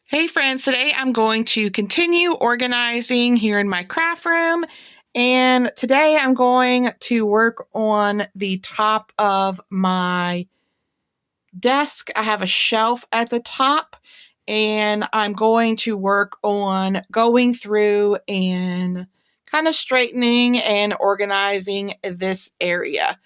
Hey friends, today I'm going to continue organizing here in my craft room, and today I'm going to work on the top of my desk. I have a shelf at the top, and I'm going to work on going through and kind of straightening and organizing this area.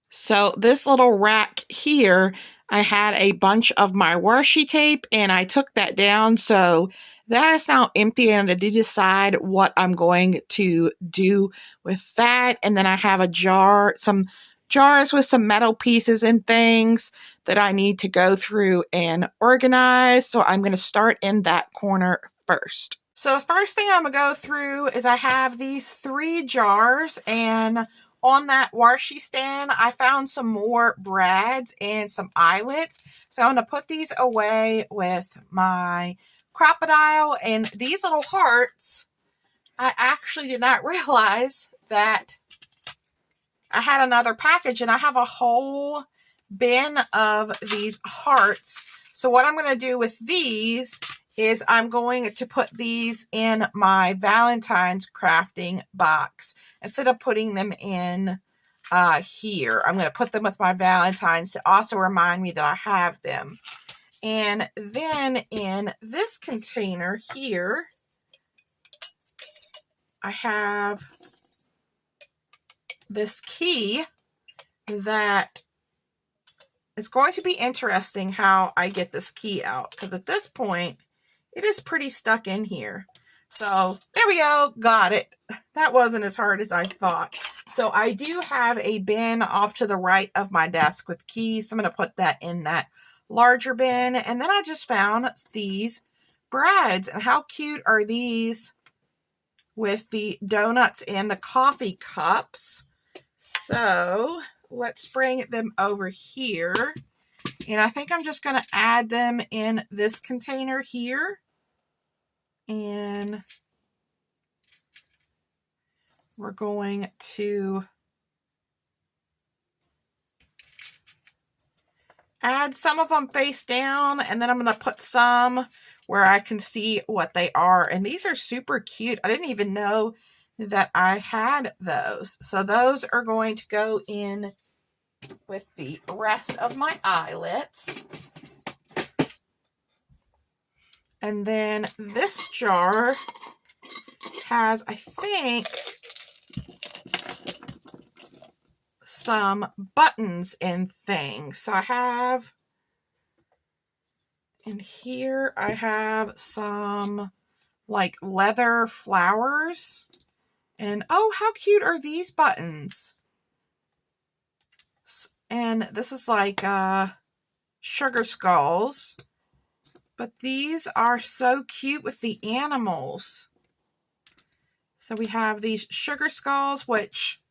So this little rack here, I had a bunch of my washi tape and I took that down. So that is now empty and I did decide what I'm going to do with that. And then I have some jars with some metal pieces and things that I need to go through and organize. So I'm going to start in that corner first. So the first thing I'm going to go through is I have these 3 jars, and on that washi stand, I found some more brads and some eyelets. So I'm going to put these away with my crocodile. And these little hearts, I actually did not realize that I had another package, and I have a whole bin of these hearts. So what I'm going to do with these is I'm going to put these in my Valentine's crafting box instead of putting them in here. I'm going to put them with my Valentine's to also remind me that I have them. And then in this container here, I have this key that is going to be interesting how I get this key out, because at this point, it is pretty stuck in here. So there we go. Got it. That wasn't as hard as I thought. So I do have a bin off to the right of my desk with keys. So I'm going to put that in that larger bin. And then I just found these brads. And how cute are these with the donuts and the coffee cups? So let's bring them over here. And I think I'm just going to add them in this container here. And we're going to add some of them face down. And then I'm going to put some where I can see what they are. And these are super cute. I didn't even know that I had those. So those are going to go in with the rest of my eyelets. And then this jar has, I think, some buttons and things. So I have, in here, I have some like leather flowers. And oh, how cute are these buttons? And this is like sugar skulls. But these are so cute with the animals. So we have these sugar skulls, which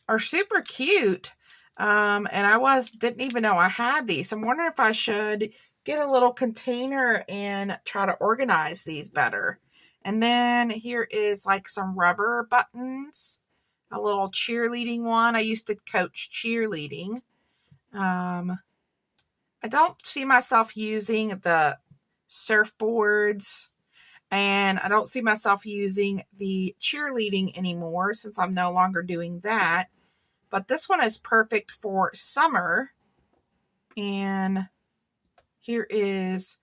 are super cute. And I didn't even know I had these. I'm wondering if I should get a little container and try to organize these better. And then here is like some rubber buttons. A little cheerleading one. I used to coach cheerleading. I don't see myself using the surfboards, and I don't see myself using the cheerleading anymore since I'm no longer doing that. But this one is perfect for summer. And here is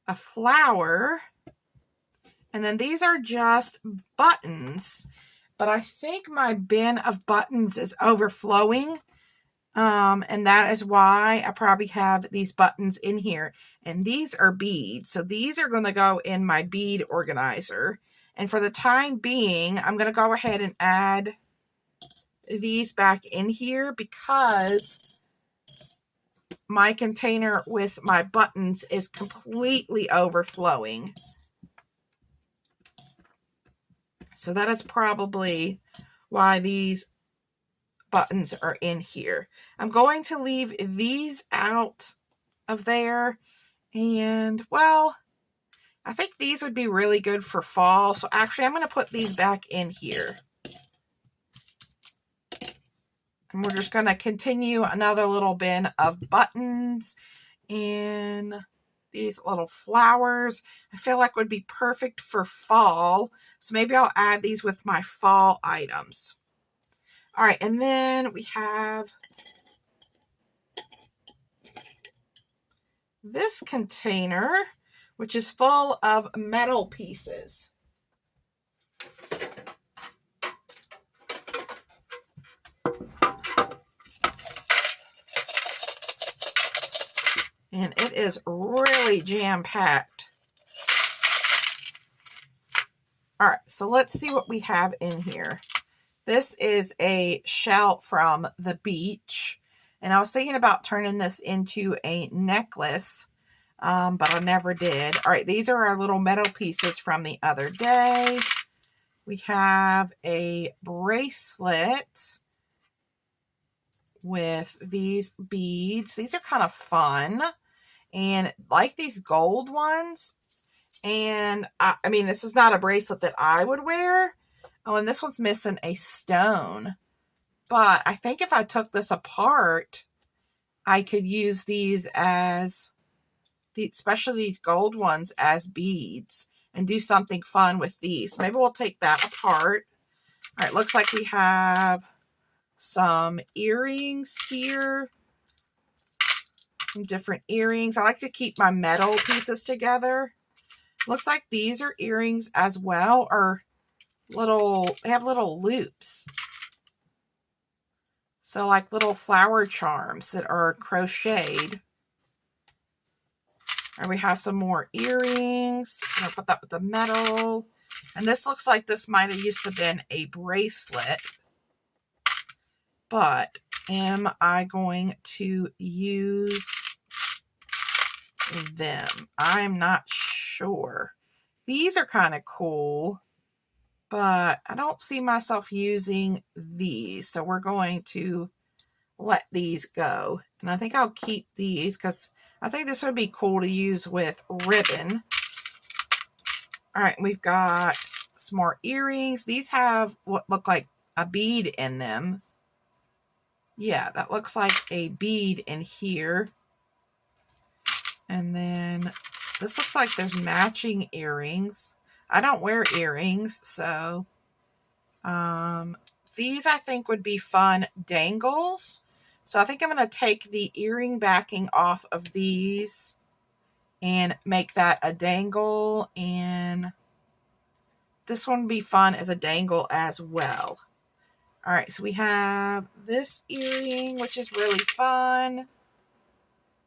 a flower. And then these are just buttons. But I think my bin of buttons is overflowing. And that is why I probably have these buttons in here. And these are beads. So these are going to go in my bead organizer. And for the time being, I'm going to go ahead and add these back in here because my container with my buttons is completely overflowing. So that is probably why these buttons are in here. I'm going to leave these out of there. And, well, I think these would be really good for fall. So actually, I'm going to put these back in here. And we're just going to continue another little bin of buttons. And these little flowers, I feel like would be perfect for fall. So maybe I'll add these with my fall items. All right, and then we have this container, which is full of metal pieces. And it is really jam-packed. All right, so let's see what we have in here. This is a shell from the beach. And I was thinking about turning this into a necklace, but I never did. All right, these are our little metal pieces from the other day. We have a bracelet with these beads. These are kind of fun. And like these gold ones. And I mean, this is not a bracelet that I would wear. Oh, and this one's missing a stone. But I think if I took this apart, I could use these as, especially these gold ones, as beads and do something fun with these. Maybe we'll take that apart. All right, looks like we have some earrings here. Some different earrings. I like to keep my metal pieces together. Looks like these are earrings as well, or they have little loops. So like little flower charms that are crocheted. And we have some more earrings. I'm going to put that with the metal. And this looks like this might have used to have been a bracelet. But am I going to use them? I'm not sure. These are kind of cool, but I don't see myself using these. So we're going to let these go. And I think I'll keep these because I think this would be cool to use with ribbon. All right, we've got some more earrings. These have what look like a bead in them. Yeah, that looks like a bead in here. And then this looks like there's matching earrings. I don't wear earrings, so these I think would be fun dangles. So I think I'm going to take the earring backing off of these and make that a dangle. And this one would be fun as a dangle as well. All right, so we have this earring, which is really fun.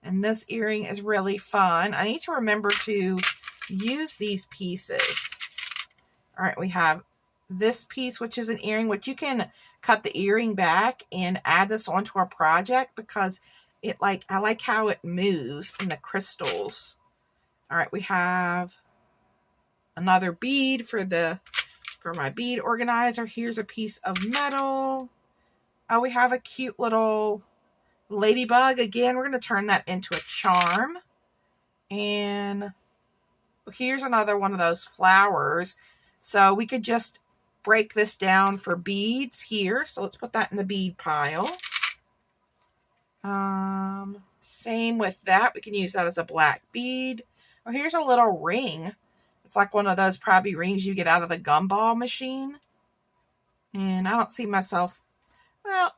And this earring is really fun. I need to remember to use these pieces. All right, we have this piece, which is an earring, which you can cut the earring back and add this onto our project because I like how it moves in the crystals. All right, we have another bead for my bead organizer. Here's a piece of metal. Oh, we have a cute little ladybug. Again, we're going to turn that into a charm. And here's another one of those flowers. So we could just break this down for beads here. So let's put that in the bead pile. Same with that. We can use that as a black bead. Oh, here's a little ring. It's like one of those probably rings you get out of the gumball machine. And I don't see myself, I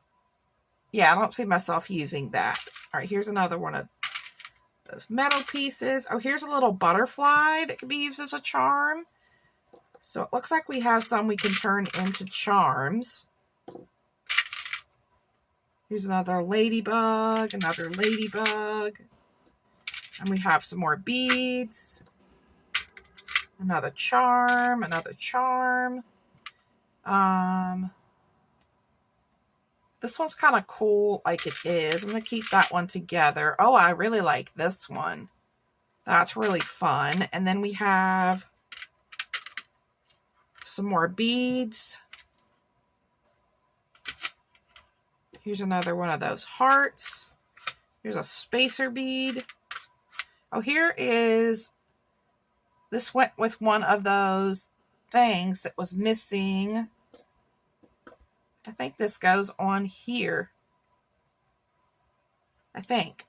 don't see myself using that. All right, here's another one of those metal pieces. Oh, here's a little butterfly that could be used as a charm. So it looks like we have some we can turn into charms. Here's another ladybug, And we have some more beads. Another charm. This one's kind of cool like it is. I'm going to keep that one together. Oh, I really like this one. That's really fun. And then we have some more beads. Here's another one of those hearts. Here's a spacer bead. Oh, this went with one of those things that was missing. I think this goes on here. I think.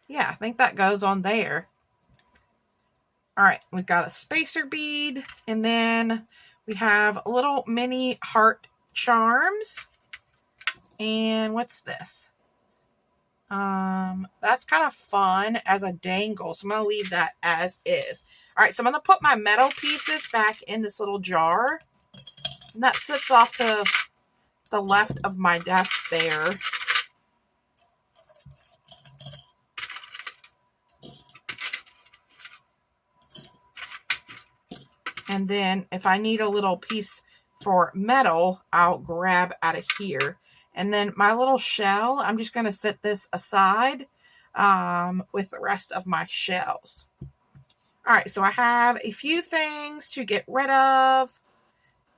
Yeah, I think that goes on there. All right, we've got a spacer bead, and then we have little mini heart charms. And what's this? That's kind of fun as a dangle, so I'm going to leave that as is. All right, so I'm going to put my metal pieces back in this little jar. And that sits off to the left of my desk there. And then if I need a little piece for metal, I'll grab out of here. And then my little shell, I'm just going to set this aside with the rest of my shells. All right, so I have a few things to get rid of.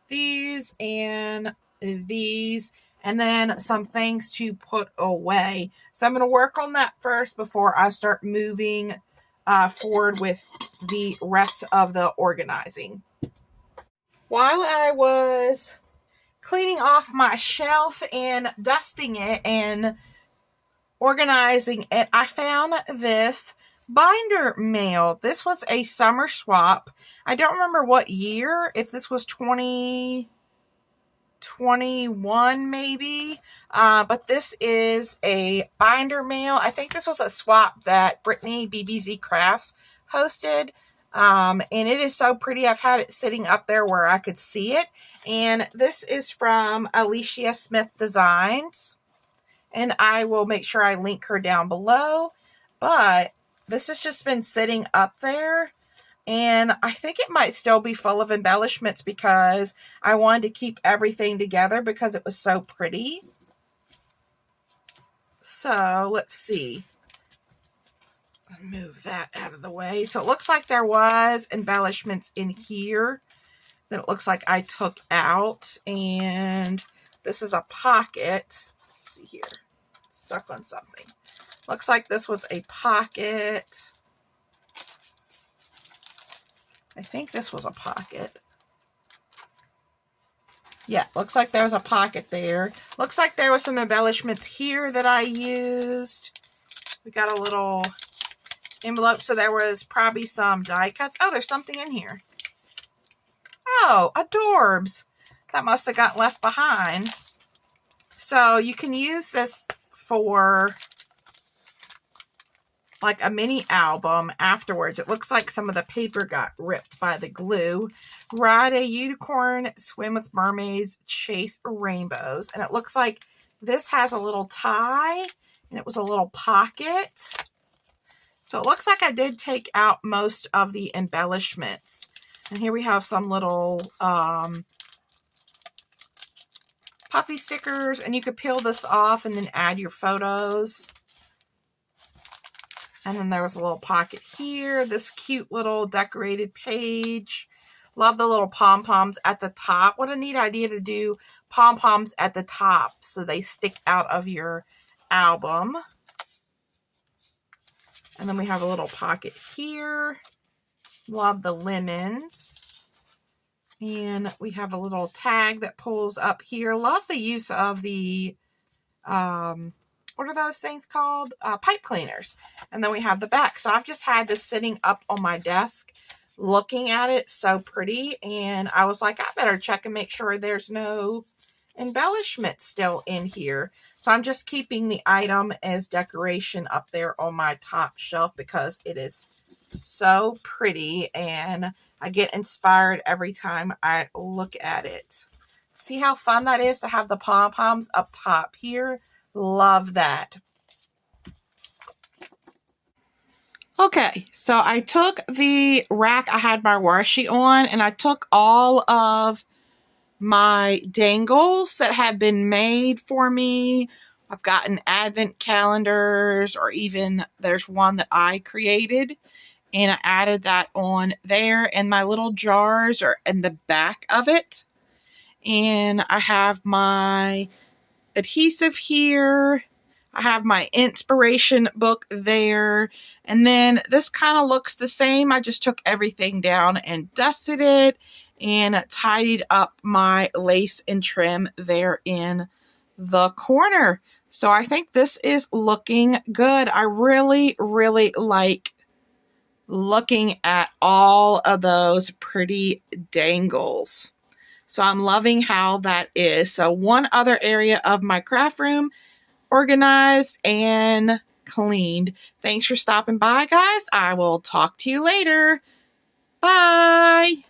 These and these, and then some things to put away. So I'm going to work on that first before I start moving forward with the rest of the organizing. While I was cleaning off my shelf and dusting it and organizing it, I found this binder mail. This was a summer swap. I don't remember what year, if this was 2021 maybe, but this is a binder mail. I think this was a swap that Brittany BBZ Crafts hosted, and it is so pretty. I've had it sitting up there where I could see it, and this is from Alicia Smith Designs, and I will make sure I link her down below, but this has just been sitting up there, and I think it might still be full of embellishments because I wanted to keep everything together because it was so pretty. So let's see. Let's move that out of the way. So it looks like there was embellishments in here that it looks like I took out, and this is a pocket. Let's see here. Stuck on something. Looks like this was a pocket. I think this was a pocket. Yeah, looks like there's a pocket there. Looks like there was some embellishments here that I used. We got a little envelope, so there was probably some die cuts. Oh, there's something in here. Oh, adorbs. That must have got left behind. So you can use this for like a mini album afterwards. It looks like some of the paper got ripped by the glue. Ride a unicorn, swim with mermaids, chase rainbows. And it looks like this has a little tie, and it was a little pocket. So it looks like I did take out most of the embellishments. And here we have some little puffy stickers, and you could peel this off and then add your photos. And then there was a little pocket here, this cute little decorated page. Love the little pom-poms at the top. What a neat idea to do pom-poms at the top so they stick out of your album. And then we have a little pocket here. Love the lemons. And we have a little tag that pulls up here. Love the use of the, what are those things called? Pipe cleaners. And then we have the back. So I've just had this sitting up on my desk looking at it. So pretty. And I was like, I better check and make sure there's no embellishment still in here. So I'm just keeping the item as decoration up there on my top shelf because it is so pretty. And I get inspired every time I look at it. See how fun that is to have the pom-poms up top here? Love that. Okay, so I took the rack I had my washi on, and I took all of my dangles that have been made for me. I've gotten advent calendars, or even there's one that I created, and I added that on there, and my little jars are in the back of it. And I have my adhesive here. I have my inspiration book there. And then this kind of looks the same. I just took everything down and dusted it and tidied up my lace and trim there in the corner. So I think this is looking good. I really, really like looking at all of those pretty dangles. So I'm loving how that is. So one other area of my craft room organized and cleaned. Thanks for stopping by, guys. I will talk to you later. Bye.